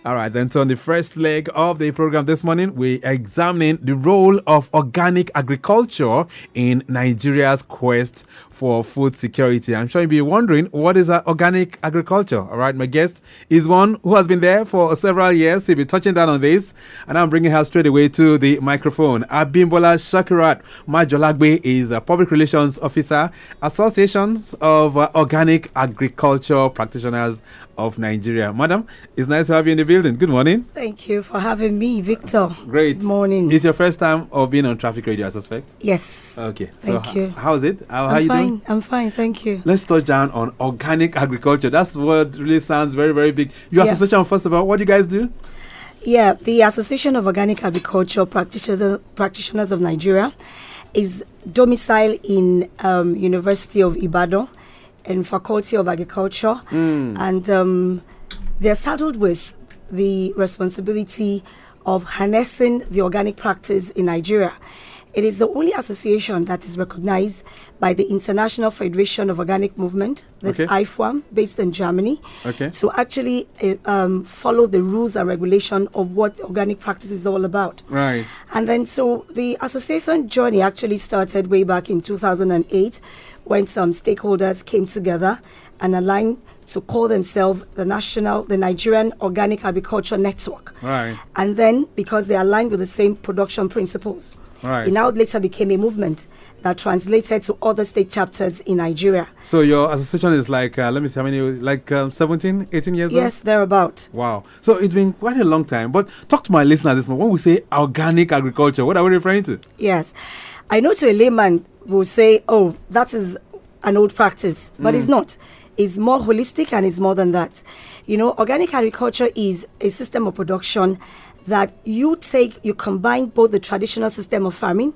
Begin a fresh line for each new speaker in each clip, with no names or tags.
All right, then. So on the first leg of the program this morning, we're examining the role of organic agriculture in Nigeria's quest for food security. I'm sure you'll be wondering, what is organic agriculture? All right, my guest is one who has been there for several years. He'll be touching down on this, and I'm bringing her straight away to the microphone. Abimbola Sakirat Majolagbe is a Public Relations Officer, Associations of Organic Agriculture Practitioners of Nigeria. Madam, it's nice to have you in the building. Good morning.
Thank you for having me, Victor.
Great.
Good morning.
It's your first time of being on Traffic Radio, I suspect?
Yes.
Okay.
Thank you.
How's it? How are you doing?
I'm fine. Thank you.
Let's touch down on organic agriculture. That's what really sounds very, very big. Your association, first of all, what do you guys do?
Yeah, the Association of Organic Agriculture Practitioners of Nigeria is domiciled in University of Ibadan and Faculty of Agriculture, and they're saddled with the responsibility of harnessing the organic practice in Nigeria. It is the only association that is recognized by the International Federation of Organic Movement, that's IFOAM, based in Germany, to actually follow the rules and regulation of what organic practice is all about.
Right.
And then so the association journey actually started way back in 2008 when some stakeholders came together and aligned to call themselves the Nigerian Organic Agriculture Network.
Right.
And then because they aligned with the same production principles, it now later became a movement that translated to other state chapters in Nigeria.
So your association is like, let me see how many, like 17, 18 years old?
Yes, thereabout.
Wow. So it's been quite a long time. But talk to my listeners this morning. When we say organic agriculture, what are we referring to?
Yes. I know to a layman will say, oh, that is an old practice. But it's not. It's more holistic and it's more than that. You know, organic agriculture is a system of production that you combine both the traditional system of farming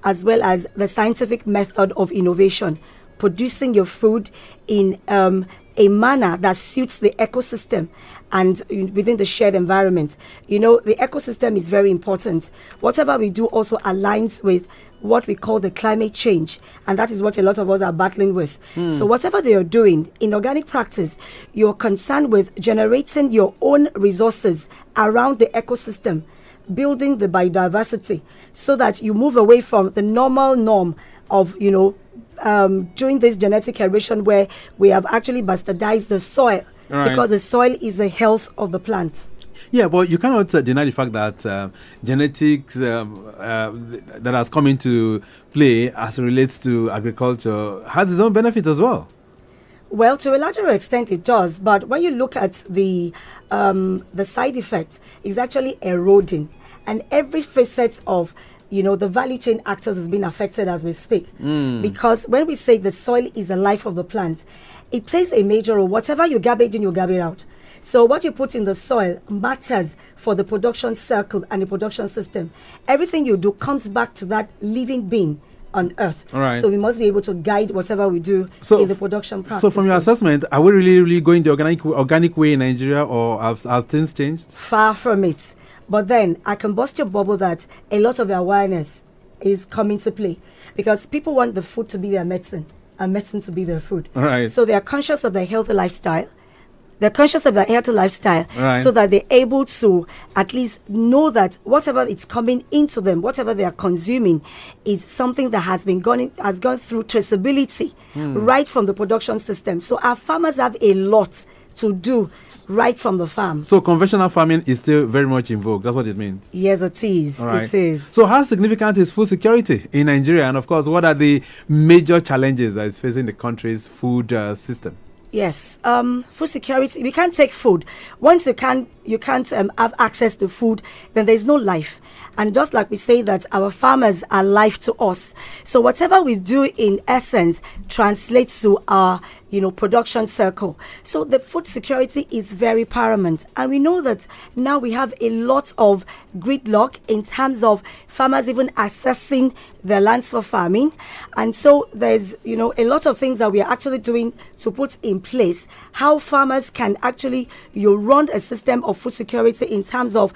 as well as the scientific method of innovation, producing your food in a manner that suits the ecosystem and within the shared environment. You know, the ecosystem is very important. Whatever we do also aligns with what we call the climate change, and that is what a lot of us are battling with. So whatever they are doing in organic practice, you're concerned with generating your own resources around the ecosystem, building the biodiversity, so that you move away from the normal norm of, doing this genetic erosion where we have actually bastardized the soil, because the soil is the health of the plant.
Yeah, but you cannot deny the fact that genetics that has come into play as it relates to agriculture has its own benefit as well.
Well, to a larger extent it does, but when you look at the side effects, it's actually eroding, and every facet of the value chain actors has been affected as we speak. Because when we say the soil is the life of the plant, it plays a major role. Whatever you garbage in, you garbage out. So what you put in the soil matters for the production circle and the production system. Everything you do comes back to that living being on earth. So we must be able to guide whatever we do in the production process.
So from your assessment, are we really going the organic way in Nigeria, or have things changed?
Far from it. But then I can bust your bubble that a lot of awareness is coming to play, because people want the food to be their medicine and medicine to be their food. So they are conscious of their healthy lifestyle. They're conscious of their healthy lifestyle, so that they're able to at least know that whatever is coming into them, whatever they are consuming, is something that has gone through traceability right from the production system. So our farmers have a lot to do right from the farm. So
conventional farming is still very much in vogue. That's what it means.
Yes, it is. It is.
So how significant is food security in Nigeria? And of course, what are the major challenges that is facing the country's food system?
Yes, food security. We can't take food. Once you can't have access to food, then there's no life. And just like we say that our farmers are life to us. So whatever we do in essence translates to our, production circle. So the food security is very paramount. And we know that now we have a lot of gridlock in terms of farmers even assessing their lands for farming. And so there's, a lot of things that we are actually doing to put in place how farmers can actually, run a system of food security in terms of,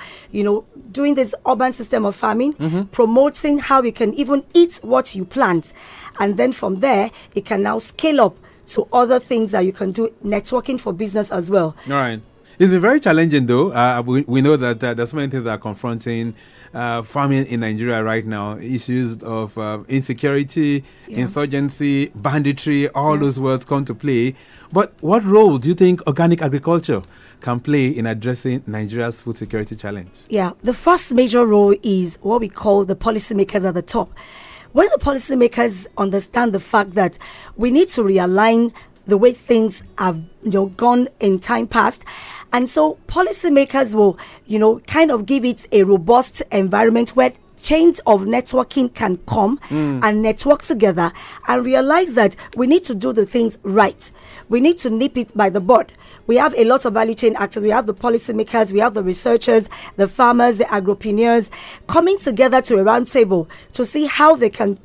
doing this urban system of farming, promoting how you can even eat what you plant. And then from there, it can now scale up to other things that you can do, networking for business as well.
All right. It's been very challenging, though. We know that there's so many things that are confronting farming in Nigeria right now. Issues of insecurity, insurgency, banditry, all those words come to play. But what role do you think organic agriculture can play in addressing Nigeria's food security challenge?
Yeah, the first major role is what we call the policymakers at the top. When the policymakers understand the fact that we need to realign the way things have gone in time past, and so policymakers will kind of give it a robust environment where change of networking can come and network together and realize that we need to do the things right. We need to nip it by the bud. We have a lot of value chain actors. We have the policymakers, we have the researchers, the farmers, the agripreneurs coming together to a round table to see how they can,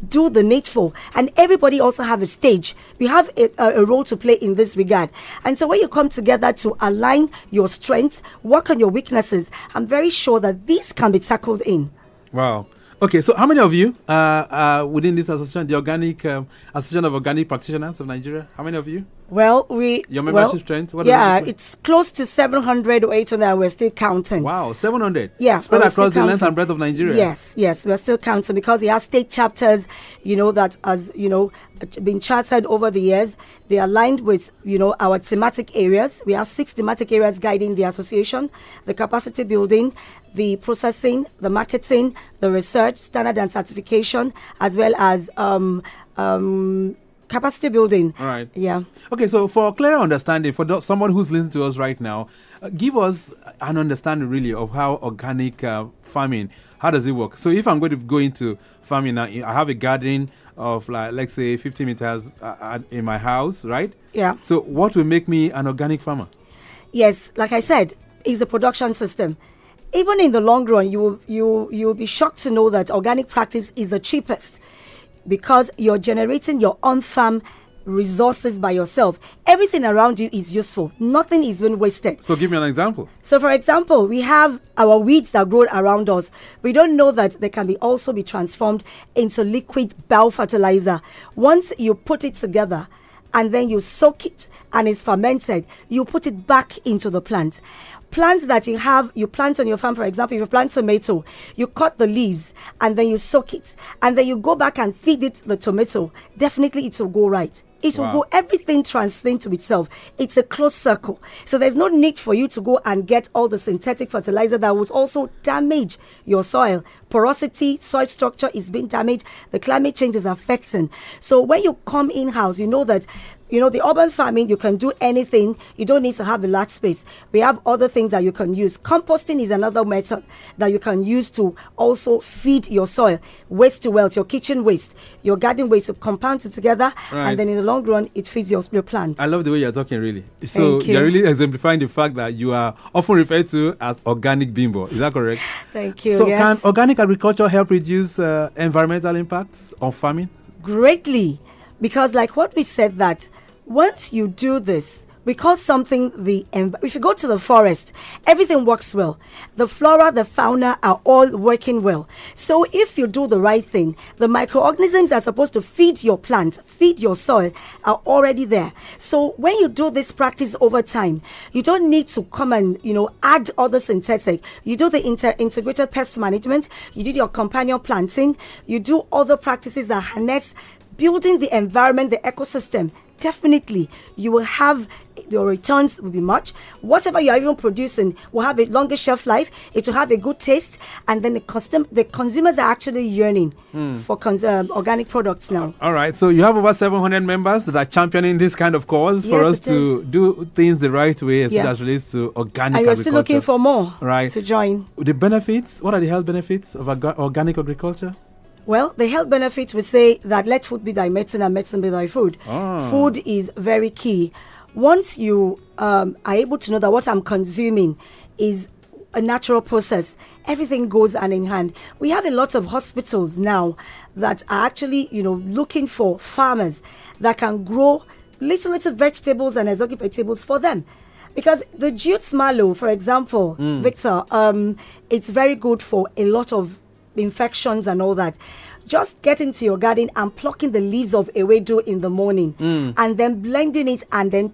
do the needful. And everybody also have a stage. We have a role to play in this regard. And so when you come together to align your strengths, work on your weaknesses, I'm very sure that this can be tackled in.
Wow. Okay, so how many of you within this association, the Organic Association of Organic Practitioners of Nigeria? How many of you?
Your
membership strength?
It's close to 700 or 800, and we're still counting.
Wow, 700?
Yeah.
Spread across the length and breadth of Nigeria?
Yes, we're still counting because we have state chapters, that has, been chartered over the years. They are aligned with, our thematic areas. We have 6 thematic areas guiding the association: the capacity building, the processing, the marketing, the research, standard and certification, as well as capacity building.
All right.
Yeah.
Okay, so for clearer understanding, for someone who's listening to us right now, give us an understanding really of how organic farming, how does it work? So if I'm going to go into farming now, I have a garden of let's say 50 meters in my house, right?
Yeah.
So what will make me an organic farmer?
Yes, like I said, it's a production system. Even in the long run, you'll be shocked to know that organic practice is the cheapest, because you're generating your own farm resources by yourself. Everything around you is useful. Nothing is being wasted.
So give me an example.
So for example, we have our weeds that grow around us. We don't know that they can also be transformed into liquid biofertilizer. Once you put it together and then you soak it and it's fermented, you put it back into the plant. Plants that you plant on your farm, for example, if you plant tomato, you cut the leaves and then you soak it and then you go back and feed it the tomato. Definitely it will go right. It will go, everything translates to itself. It's a closed circle. So there's no need for you to go and get all the synthetic fertilizer that would also damage your soil. Porosity, soil structure is being damaged. The climate change is affecting. So when you come in-house, you know that the urban farming, you can do anything. You don't need to have a large space. We have other things that you can use. Composting is another method that you can use to also feed your soil. Waste to wealth, your kitchen waste, your garden waste, to compound it together. Right. And then in the long run, it feeds your plants.
I love the way you're talking, really. So you're really exemplifying the fact that you are often referred to as organic bimbo. Is that correct?
Thank you.
So can organic agriculture help reduce environmental impacts on farming?
Greatly. Because like what we said, that once you do this, we call something if you go to the forest, everything works well. The flora, the fauna are all working well. So if you do the right thing, the microorganisms that are supposed to feed your plant, feed your soil, are already there. So when you do this practice over time, you don't need to come and, add other synthetic. You do the integrated pest management, you do your companion planting, you do other practices that harness building the environment, the ecosystem. Definitely, you will have your returns will be much. Whatever you are even producing will have a longer shelf life. It will have a good taste, and then the consumers are actually yearning for organic products now.
All right, so you have over 700 members that are championing this kind of cause for us to do things the right way, especially as relates to organic agriculture.
And we're still looking for more to join.
The benefits. What are the health benefits of organic agriculture?
Well, the health benefits would say that let food be thy medicine and medicine be thy food. Food is very key. Once you are able to know that what I'm consuming is a natural process, everything goes hand in hand. We have a lot of hospitals now that are actually, looking for farmers that can grow little vegetables and exotic vegetables for them. Because the jute mallow, for example, Victor, it's very good for a lot of infections and all that. Just getting to your garden and plucking the leaves of ewedu in the morning and then blending it and then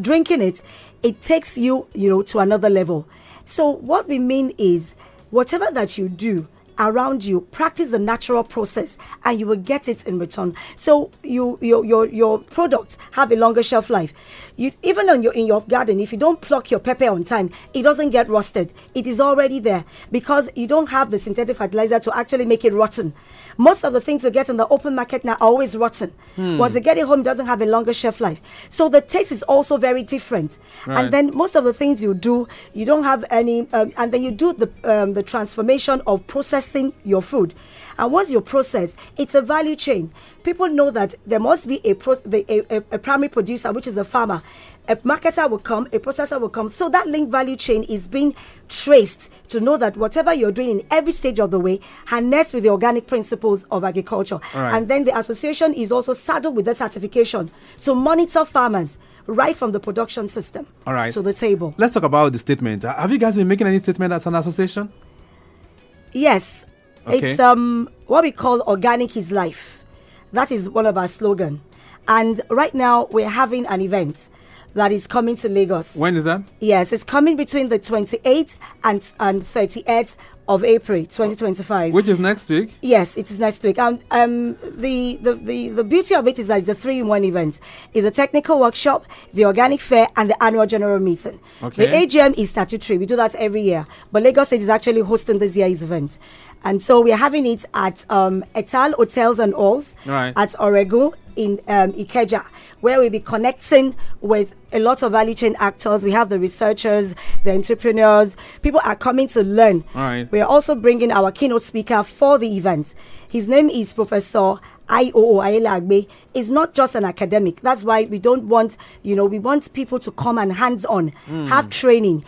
drinking it, it takes you, to another level. So what we mean is, whatever that you do around you, practice the natural process and you will get it in return. So your products have a longer shelf life. Even in your garden, if you don't pluck your pepper on time, it doesn't get rusted. It is already there because you don't have the synthetic fertilizer to actually make it rotten. Most of the things you get in the open market now are always rotten. Once you get it home, it doesn't have a longer shelf life. So the taste is also very different. Right. And then most of the things you do, you don't have any, and then you do the transformation of processing your food. And once you process, it's a value chain. People know that there must be a primary producer, which is a farmer. A marketer will come, a processor will come. So that link value chain is being traced to know that whatever you're doing in every stage of the way harnessed with the organic principles of agriculture. Right. And then the association is also saddled with the certification to monitor farmers right from the production system to the table.
Let's talk about the statement. Have you guys been making any statement as an association?
Yes. Okay. It's what we call organic is life. That is one of our slogans. And right now we're having an event that is coming to Lagos.
When is that?
Yes, it's coming between the 28th and 30th of April 2025.
Which is next week?
Yes, it is next week. The beauty of it is that it's a 3-in-1 event. It's a technical workshop, the organic fair, and the annual general meeting. Okay. The AGM is statutory. We do that every year. But Lagos State is actually hosting this year's event. And so we are having it at Etal Hotels and Halls at Oregu in Ikeja, where we'll be connecting with a lot of value chain actors. We have the researchers, the entrepreneurs. People are coming to learn. We are also bringing our keynote speaker for the event. His name is Professor Majolagbe. Is not just an academic. That's why we don't want, we want people to come and hands-on, have training,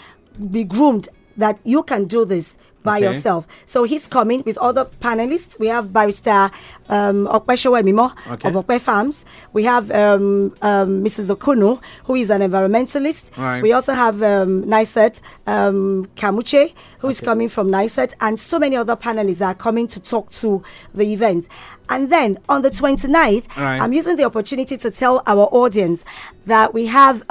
be groomed that you can do this by yourself. So he's coming with other panelists. We have Barrister Okpeshowe Mimo of Okpe Farms. We have Mrs. Okunu, who is an environmentalist. We also have Niset Kamuche, who is coming from Niset, and so many other panelists are coming to talk to the event. And then on the 29th, I'm using the opportunity to tell our audience that we have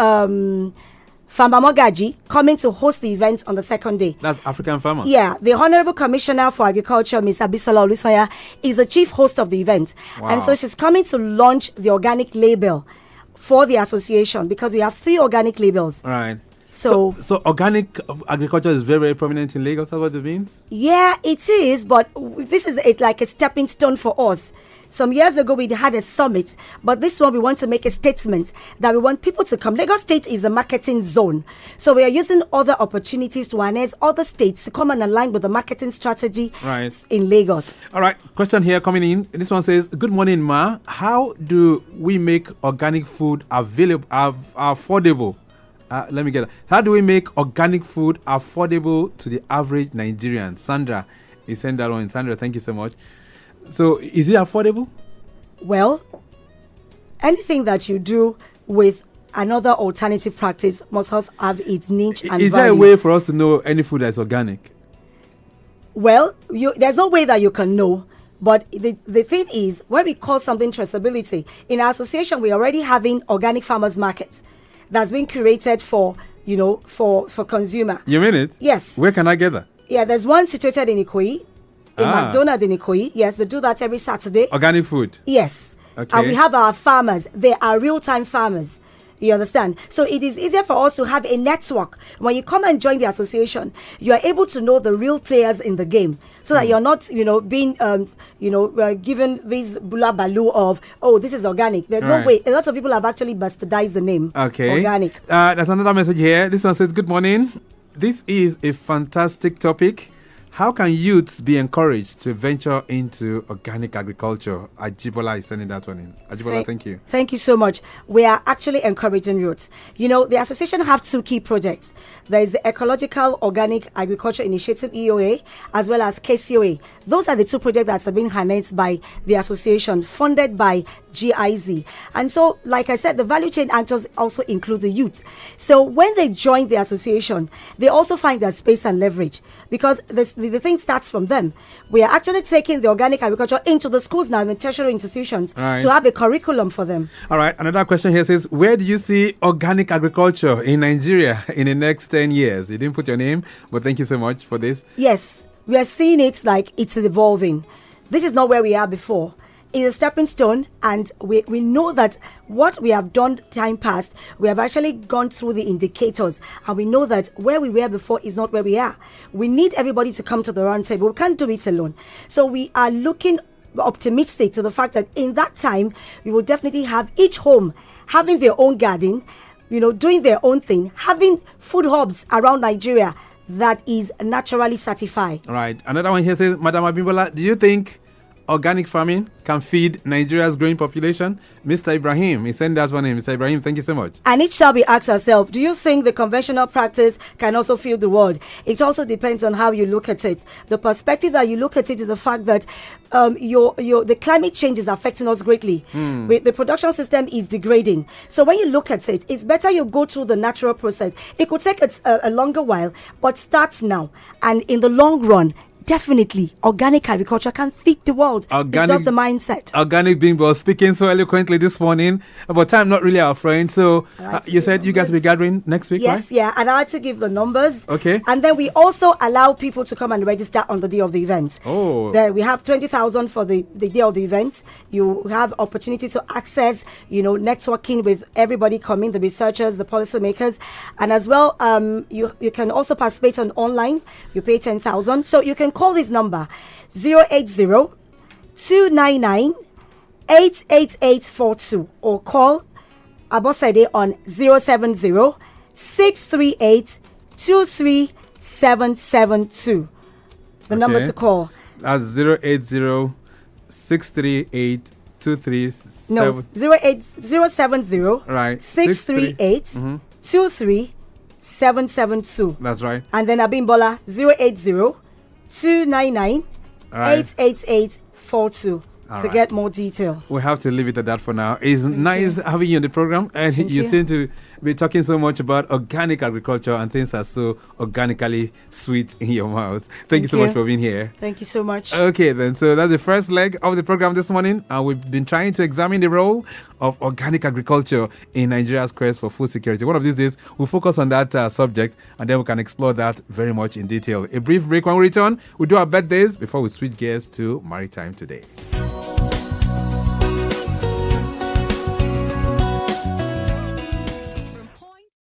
Farmer Mogaji coming to host the event on the second day.
That's African Farmer.
Yeah, the Honorable Commissioner for Agriculture, Ms. Abisola Olusoya, is the chief host of the event. Wow. And so she's coming to launch the organic label for the association because we have 3 organic labels.
Right. So organic agriculture is very, very prominent in Lagos. That's what it means?
Yeah, it is, but this is like a stepping stone for us. Some years ago, we had a summit, but this one, we want to make a statement that we want people to come. Lagos State is a marketing zone. So we are using other opportunities to harness other states to come and align with the marketing strategy in Lagos. All
right. Question here coming in. This one says, good morning, Ma. How do we make organic food available, affordable? Let me get that. How do we make organic food affordable to the average Nigerian? Sandra is sent that one. Sandra, thank you so much. So, is it affordable?
Well, anything that you do with another alternative practice must have its niche and value.
Is there a way for us to know any food that's organic?
Well, there's no way that you can know. But the thing is, when we call something traceability, in our association, we're already having organic farmers markets that's been curated for consumer.
You mean it?
Yes.
Where can I get that?
Yeah, there's one situated in Ikoyi. In McDonald's in Ikoyi. Yes, they do that every Saturday.
Organic food?
Yes. Okay. And we have our farmers. They are real-time farmers. You understand? So it is easier for us to have a network. When you come and join the association, you are able to know the real players in the game. So that you're not, being, given this bula balu of, this is organic. There's no way. A lot of people have actually bastardized the name.
Okay.
Organic.
There's another message here. This one says, good morning. This is a fantastic topic. How can youths be encouraged to venture into organic agriculture? Abimbola is sending that one in. Abimbola, thank you.
Thank you so much. We are actually encouraging youths. The association have 2 key projects. There is the Ecological Organic Agriculture Initiative, EOA, as well as KCOA. Those are the 2 projects that have been harnessed by the association, funded by GIZ. And so, like I said, the value chain actors also include the youth. So when they join the association, they also find their space and leverage because the the thing starts from them. We are actually taking the organic agriculture into the schools now, in tertiary institutions, to have a curriculum for them.
All right. Another question here says, where do you see organic agriculture in Nigeria in the next 10 years? You didn't put your name, but thank you so much for this.
Yes, we are seeing it like it's evolving. This is not where we are before. It's a stepping stone, and we know that what we have done time past, we have actually gone through the indicators, and we know that where we were before is not where we are. We need everybody to come to the round table. We can't do it alone. So we are looking optimistic to the fact that in that time, we will definitely have each home having their own garden, doing their own thing, having food hubs around Nigeria that is naturally certified.
All right. Another one here says, Madam Abimbola, do you think organic farming can feed Nigeria's growing population? Mr. Ibrahim, he sent that one in. Mr. Ibrahim, thank you so much.
And it shall be asked ourselves, do you think the conventional practice can also feed the world? It also depends on how you look at it. The perspective that you look at it is the fact that the climate change is affecting us greatly. The production system is degrading. So when you look at it, it's better you go through the natural process. It could take a longer while, but start now. And in the long run, definitely, organic agriculture can feed the world. It's just the mindset.
Organic Bimbo speaking so eloquently this morning, but time not really our friend. So you said you guys will be gathering next week,
yes,
right?
Yeah, and I had to give the numbers.
Okay.
And then we also allow people to come and register on the day of the event.
Oh.
There we have 20,000 for the day of the event. You have opportunity to access, networking with everybody coming, the researchers, the policymakers, and as well, you can also participate on online. You pay 10,000, so you can call this number 080-299-88842 or call Abosede on 070-638-23772. The number to call.
That's 080-638-237.
No, 070
right.
638-23772.
That's right.
And then Abimbola 080-299-88842 to get more detail.
We have to leave it at that for now. It's nice having you on the program, and you seem to be talking so much about organic agriculture, and things are so organically sweet in your mouth. Thank you so much for being here.
Thank you so much.
Okay, then. So that's the first leg of the program this morning, and we've been trying to examine the role of organic agriculture in Nigeria's quest for food security. One of these days, we'll focus on that subject, and then we can explore that very much in detail. A brief break. When we return, we'll do our birthdays before we switch gears to maritime today.